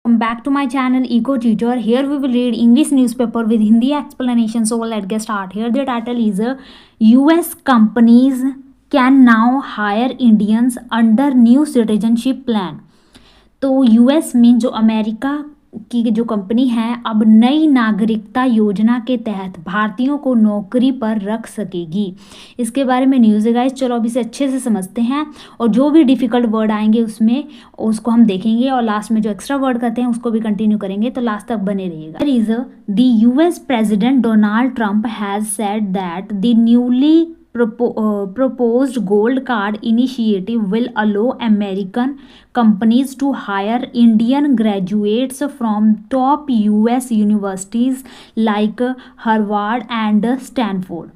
Welcome back to my channel Eco Tutor. Here we will read English newspaper with Hindi explanation. So let's get start. Here the title is US companies can now hire Indians under new citizenship plan. तो US में जो America की जो company है अब नई नागरिकता योजना के तहत भारतीयों को नौकरी पर रख सकेगी। इसके बारे में न्यूज़ है गाइस। चलो अभी से अच्छे से समझते हैं और जो भी डिफ़िकल्ट वर्ड आएंगे उसमें उसको हम देखेंगे और लास्ट में जो एक्स्ट्रा वर्ड करते हैं उसको भी कंटिन्यू करेंगे, तो लास्ट तक बने रहिएगा। Is the US president Donald Trump has said that the newly proposed gold card initiative will allow American companies to hire Indian graduates from top US universities like Harvard and Stanford.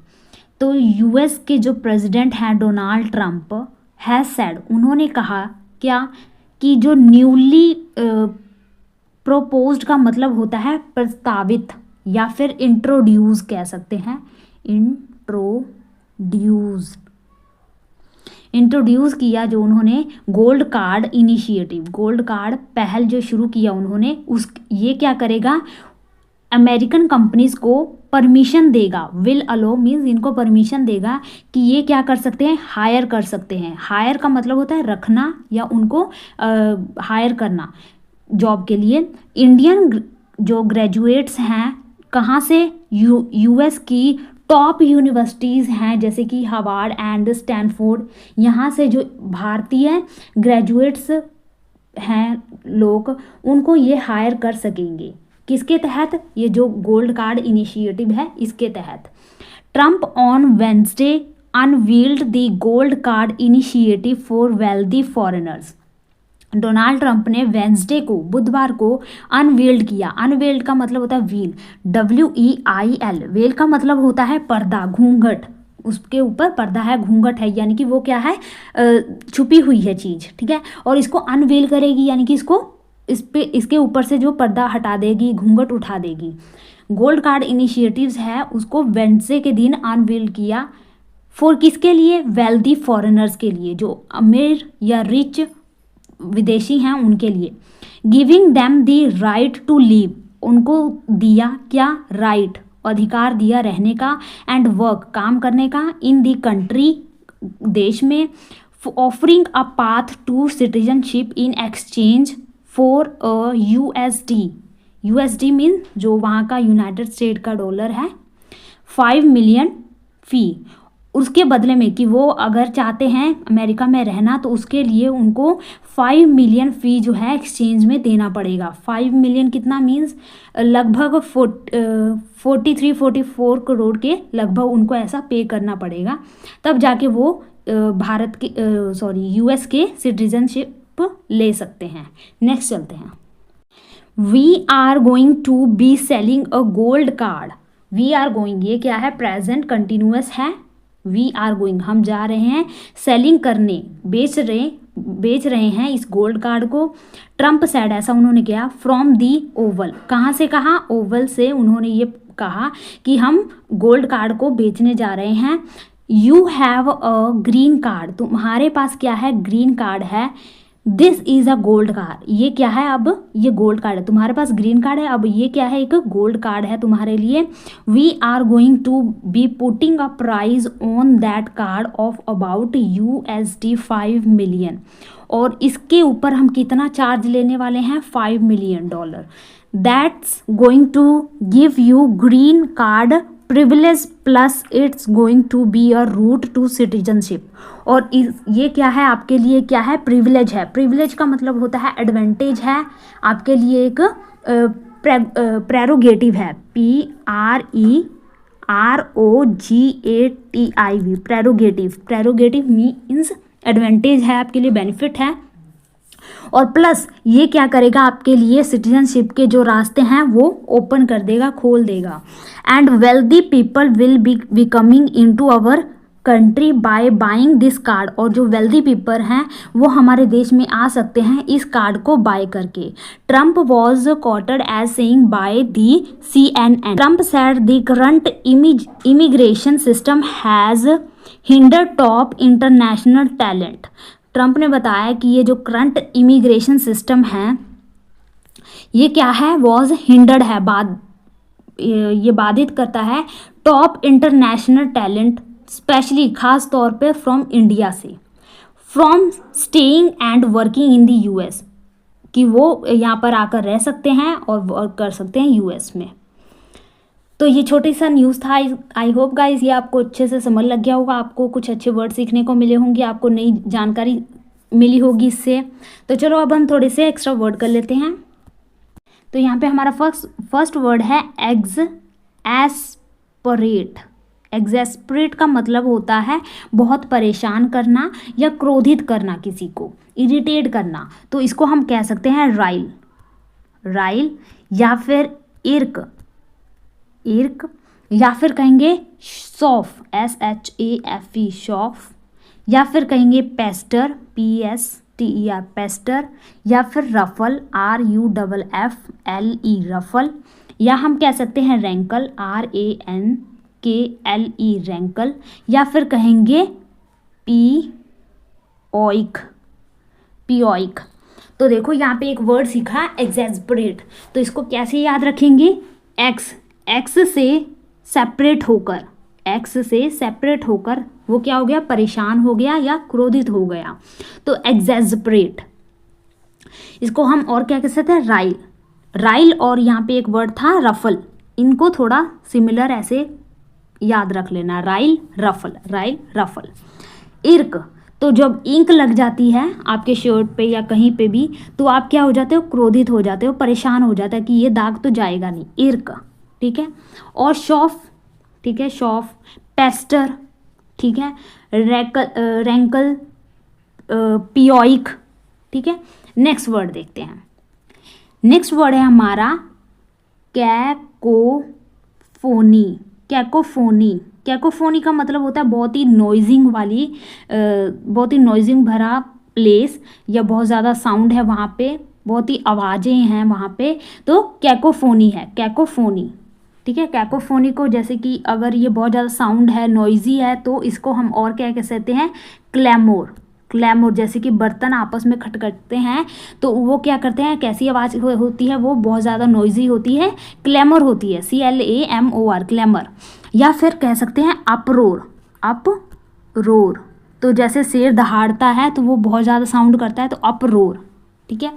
तो US के जो president हैं Donald Trump has said, उन्होंने कहा क्या कि जो newly proposed का मतलब होता है प्रस्तावित या फिर इंट्रोड्यूस कह सकते हैं। इंट्रोड्यूस किया जो उन्होंने gold card initiative, gold card पहल जो शुरू किया उन्होंने, उस ये क्या करेगा, अमेरिकन कंपनीज को परमिशन देगा। विल अलो मीन्स इनको परमिशन देगा कि ये क्या कर सकते हैं, हायर कर सकते हैं। हायर का मतलब होता है रखना या उनको हायर करना जॉब के लिए। इंडियन जो ग्रेजुएट्स हैं कहाँ से, यूएस की टॉप यूनिवर्सिटीज़ हैं जैसे कि हार्वर्ड एंड स्टैनफोर्ड, यहाँ से जो भारतीय ग्रेजुएट्स हैं लोग उनको ये हायर कर सकेंगे। किसके तहत, ये जो गोल्ड कार्ड इनिशिएटिव है इसके तहत। Trump on Wednesday unveiled the gold card initiative for wealthy foreigners. Donald Trump ने वेंसडे को, बुधवार को अनवेल्ड किया। अनवेल्ड का मतलब होता है व्हील, WEIL। वेल का मतलब होता है पर्दा, घूंघट, उसके ऊपर पर्दा है, घूंघट है, यानी कि वो क्या है, छुपी हुई है चीज़, ठीक है। और इसको अनवेल करेगी यानी कि इसको इसके ऊपर से जो पर्दा हटा देगी, घूंघट उठा देगी। गोल्ड कार्ड इनिशिएटिव्स है उसको वेंसडे के दिन अनवेल किया। फॉर किसके लिए, वेल्दी फॉरेनर्स के लिए, जो अमीर या रिच विदेशी हैं उनके लिए। Giving them the right to live, उनको दिया क्या, राइट, अधिकार दिया रहने का, एंड वर्क, काम करने का, इन द कंट्री, देश में। Offering a path to citizenship in exchange for USD mean जो वहाँ का यूनाइटेड स्टेट का डॉलर है, 5 मिलियन फी। उसके बदले में कि वो अगर चाहते हैं अमेरिका में रहना तो उसके लिए उनको 5 मिलियन फ़ी जो है एक्सचेंज में देना पड़ेगा। 5 मिलियन कितना मीन्स लगभग 43-44 करोड़ के लगभग उनको ऐसा पे करना पड़ेगा, तब जाके वो भारत के यूएस के सिटीजनशिप ले सकते हैं। नेक्स्ट चलते हैं। We are going to be selling a gold card. We are going, ये क्या है, प्रेजेंट कंटिन्यूअस है। वी आर गोइंग, हम जा रहे हैं, सेलिंग करने, बेच रहे हैं इस गोल्ड कार्ड को। ट्रंप सेड, ऐसा उन्होंने किया, फ्रॉम दी ओवल, कहाँ से कहा, ओवल से उन्होंने ये कहा कि हम गोल्ड कार्ड को बेचने जा रहे हैं। You have a green card, तुम्हारे पास क्या है, ग्रीन कार्ड है। This is a gold card, ये क्या है, अब ये गोल्ड कार्ड है, तुम्हारे पास ग्रीन कार्ड है, अब ये क्या है, एक गोल्ड कार्ड है तुम्हारे लिए। We are going to be putting a price on that card of about USD 5 million, और इसके ऊपर हम कितना चार्ज लेने वाले हैं, $5 million. That's going to give you green card privilege plus it's going to be a route to citizenship. और ये क्या है, आपके लिए क्या है, प्रिविलेज है। प्रिविलेज का मतलब होता है एडवांटेज है, आपके लिए एक प्रेरोगेटिव है, PREROGATIV, प्रेरोगेटिव मीन्स एडवांटेज है, आपके लिए बेनिफिट है। और प्लस ये क्या करेगा, आपके लिए सिटीजनशिप के जो रास्ते हैं वो ओपन कर देगा, खोल देगा। And wealthy people will be coming into our country by buying this card, और जो वेल्दी पीपल हैं वो हमारे देश में आ सकते हैं इस कार्ड को बाय करके। Trump was quoted as saying by the CNN। Trump said the current immigration system has hinder top international talent. Trump ने बताया कि ये जो करंट इमिग्रेशन सिस्टम है ये क्या है, वॉज हिंडर्ड है, ये बाधित करता है टॉप इंटरनेशनल टैलेंट, स्पेशली खास तौर पे फ्रॉम इंडिया से, from staying and working in the US, कि वो यहाँ पर आकर रह सकते हैं और वर्क कर सकते हैं यूएस में। तो ये छोटी सा न्यूज़ था। आई होप गाइज ये आपको अच्छे से समझ लग गया होगा, आपको कुछ अच्छे वर्ड सीखने को मिले होंगे, आपको नई जानकारी मिली होगी इससे। तो चलो अब हम थोड़े से एक्स्ट्रा वर्ड कर लेते हैं। तो यहाँ पे हमारा फर्स्ट वर्ड है एग्जैस्परेट। एग्जैस्परेट का मतलब होता है बहुत परेशान करना या क्रोधित करना, किसी को इरिटेट करना। तो इसको हम कह सकते हैं राइल, राइल, या फिर इर्क, इर्क, या फिर कहेंगे सॉफ, SHAFE, शॉफ, या फिर कहेंगे पेस्टर, PSTER, पेस्टर, या फिर रफल, RUFFLE, रफल, या हम कह सकते हैं रैंकल, RANKLE, रैंकल, या फिर कहेंगे पियोइक, पियोइक। तो देखो यहाँ पे एक वर्ड सीखा एग्जैस्परेट, तो इसको कैसे याद रखेंगे, एक्स से सेपरेट होकर, एक्स से सेपरेट होकर वो क्या हो गया, परेशान हो गया या क्रोधित हो गया, तो एग्जैस्परेट। इसको हम और क्या कह सकते हैं, राइल, राइल, और यहाँ पे एक वर्ड था रफल, इनको थोड़ा सिमिलर ऐसे याद रख लेना, राइल रफल, राइल रफल। इर्क, तो जब इंक लग जाती है आपके शर्ट पे या कहीं पे भी, तो आप क्या हो जाते हो, क्रोधित हो जाते हो, परेशान हो जाता है कि ये दाग तो जाएगा नहीं, इर्क, ठीक है। और शॉफ, ठीक है, शॉफ, पेस्टर, ठीक है, रैंकल, पियोइक, ठीक है। नेक्स्ट वर्ड देखते हैं। नेक्स्ट वर्ड है हमारा कैकोफोनी, कैकोफोनी। कैकोफोनी का मतलब होता है बहुत ही नॉइजिंग वाली, बहुत ही नॉइजिंग भरा प्लेस, या बहुत ज़्यादा साउंड है वहाँ पे, बहुत ही आवाज़ें हैं वहाँ पे, तो कैकोफोनी है, कैकोफोनी, ठीक है। कैकोफोनी को जैसे कि अगर ये बहुत ज़्यादा साउंड है, नॉइजी है, तो इसको हम और क्या कह सकते हैं, क्लैमोर, क्लैमोर, जैसे कि बर्तन आपस में खटखटते हैं तो वो क्या करते हैं, कैसी आवाज़ होती है, वो बहुत ज़्यादा नॉइजी होती है, क्लैमर होती है, CLAMOR, क्लैमर। या फिर कह सकते हैं अपरोर, अपरोर, तो जैसे शेर दहाड़ता है तो वो बहुत ज़्यादा साउंड करता है, तो अपरोर, ठीक है।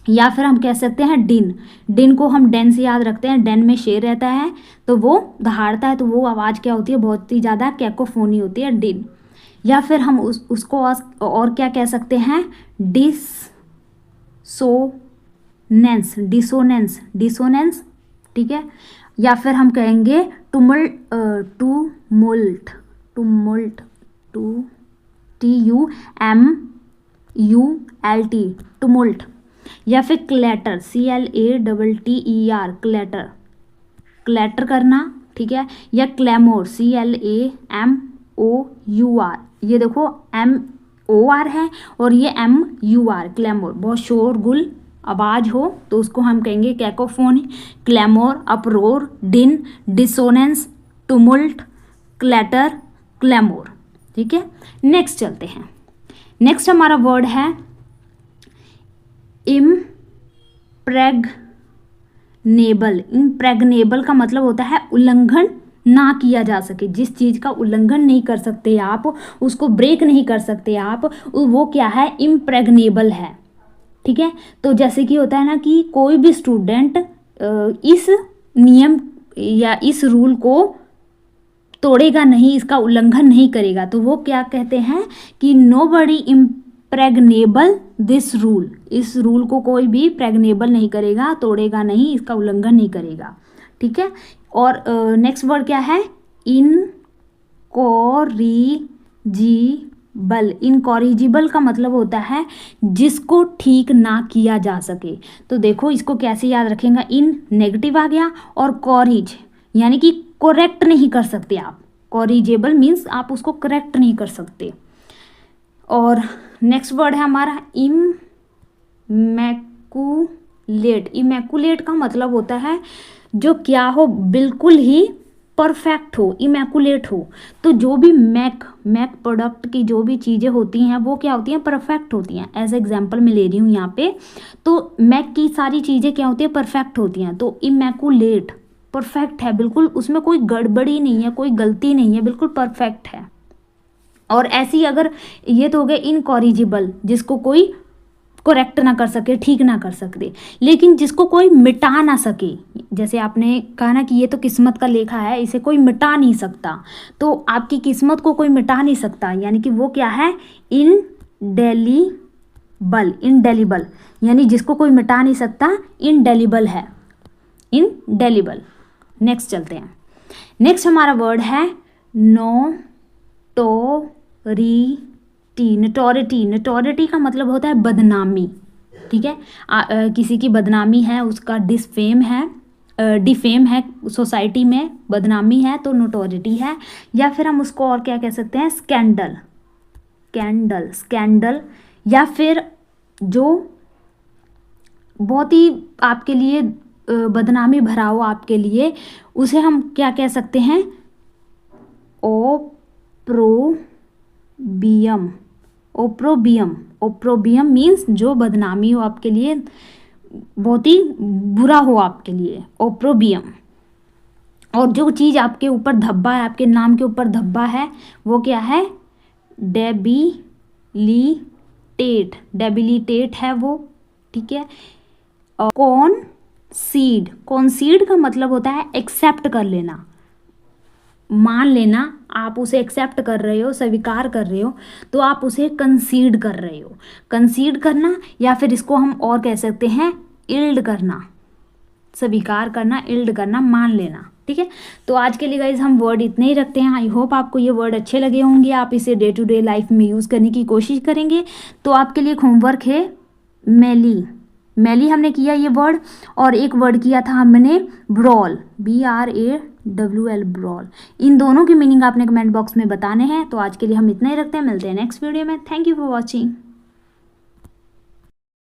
या फिर हम कह सकते हैं डिन, डिन को हम डेन से याद रखते हैं, डेन में शेर रहता है तो वो दहाड़ता है, तो वो आवाज़ क्या होती है, बहुत ही ज़्यादा कैकोफोनी होती है, डिन। या फिर हम उसको और क्या कह सकते हैं, डिसोनेंस, डिसोनेंस, डिसोनेंस, ठीक है। या फिर हम कहेंगे टुमल्ट, टुमुल्ट, टुमुल्ट, TUMULT, टुमुल्ट। या फिर क्लैटर, CLATTER, क्लैटर, क्लैटर करना, ठीक है। या क्लैमोर, CLAMOUR, ये देखो MOR है और ये MUR, क्लैमोर, बहुत शोरगुल आवाज़ हो तो उसको हम कहेंगे कैकोफोनी, क्लैमोर, अपरोर, डिन, डिसोनेंस, टुमुल्ट, क्लैटर, क्लैमोर, ठीक है। नेक्स्ट चलते हैं। नेक्स्ट हमारा वर्ड है इम्प्रेग्नेबल। इम्प्रेग्नेबल का मतलब होता है उल्लंघन ना किया जा सके, जिस चीज़ का उल्लंघन नहीं कर सकते आप, उसको ब्रेक नहीं कर सकते आप, वो क्या है, इम्प्रेग्नेबल है, ठीक है। तो जैसे कि होता है ना कि कोई भी स्टूडेंट इस नियम या इस रूल को तोड़ेगा नहीं, इसका उल्लंघन नहीं करेगा, तो वो क्या कहते हैं कि नोबडी इम्प्रेग्नेबल दिस रूल, इस रूल को कोई भी प्रेग्नेबल नहीं करेगा, तोड़ेगा नहीं, इसका उल्लंघन नहीं करेगा, ठीक है। और नेक्स्ट वर्ड क्या है, इनकॉरिजिबल। इनकॉरिजिबल का मतलब होता है जिसको ठीक ना किया जा सके। तो देखो इसको कैसे याद रखेंगे, इन नेगेटिव आ गया और कॉरिज यानी कि करेक्ट नहीं कर सकते आप, कॉरिजेबल मीन्स आप उसको करेक्ट नहीं कर सकते। और नेक्स्ट वर्ड है हमारा इमैकुलेट। इमैकुलेट का मतलब होता है जो क्या हो, बिल्कुल ही परफेक्ट हो, इमैकुलेट हो। तो जो भी मैक प्रोडक्ट की जो भी चीज़ें होती हैं वो क्या होती हैं, परफेक्ट होती हैं। एज एग्जांपल मैं ले रही हूँ यहाँ पे, तो मैक की सारी चीज़ें क्या होती हैं, परफेक्ट होती हैं। तो इमैकुलेट परफेक्ट है, बिल्कुल उसमें कोई गड़बड़ी नहीं है, कोई गलती नहीं है, बिल्कुल परफेक्ट है। और ऐसी अगर ये तो हो गए इनकॉरिजिबल, जिसको कोई करेक्ट ना कर सके, ठीक ना कर सके, लेकिन जिसको कोई मिटा ना सके, जैसे आपने कहा ना कि ये तो किस्मत का लेखा है, इसे कोई मिटा नहीं सकता, तो आपकी किस्मत को कोई मिटा नहीं सकता, यानी कि वो क्या है, इनडेलीबल। इनडेलीबल यानी जिसको कोई मिटा नहीं सकता, इनडेलीबल है, इनडेलीबल। नेक्स्ट चलते हैं। नेक्स्ट हमारा वर्ड है नोटोरिटी। नोटोरिटी का मतलब होता है बदनामी, ठीक है। किसी की बदनामी है, उसका डिफेम है सोसाइटी में, बदनामी है तो नोटोरिटी है। या फिर हम उसको और क्या कह सकते हैं, स्कैंडल। या फिर जो बहुत ही आपके लिए बदनामी भरा हो आपके लिए, उसे हम क्या कह सकते हैं, ओप्रोबियम मीन्स जो बदनामी हो आपके लिए, बहुत ही बुरा हो आपके लिए, ओप्रोबियम। और जो चीज़ आपके ऊपर धब्बा है, आपके नाम के ऊपर धब्बा है, वो क्या है, डेबिलिटेट है वो, ठीक है। और कॉन्सीड का मतलब होता है एक्सेप्ट कर लेना, मान लेना, आप उसे एक्सेप्ट कर रहे हो, स्वीकार कर रहे हो, तो आप उसे कंसीड कर रहे हो। कंसीड करना, या फिर इसको हम और कह सकते हैं इल्ड करना, स्वीकार करना, इल्ड करना, मान लेना, ठीक है। तो आज के लिए गाइज हम वर्ड इतने ही रखते हैं। आई होप आपको ये वर्ड अच्छे लगे होंगे, आप इसे डे टू डे लाइफ में यूज़ करने की कोशिश करेंगे। तो आपके लिए होमवर्क है मैली हमने किया ये वर्ड, और एक वर्ड किया था हमने ब्रॉल, BRAWL, ब्रॉल। इन दोनों की मीनिंग आपने कमेंट बॉक्स में बताने हैं। तो आज के लिए हम इतना ही रखते हैं, मिलते हैं नेक्स्ट वीडियो में। Thank you for watching.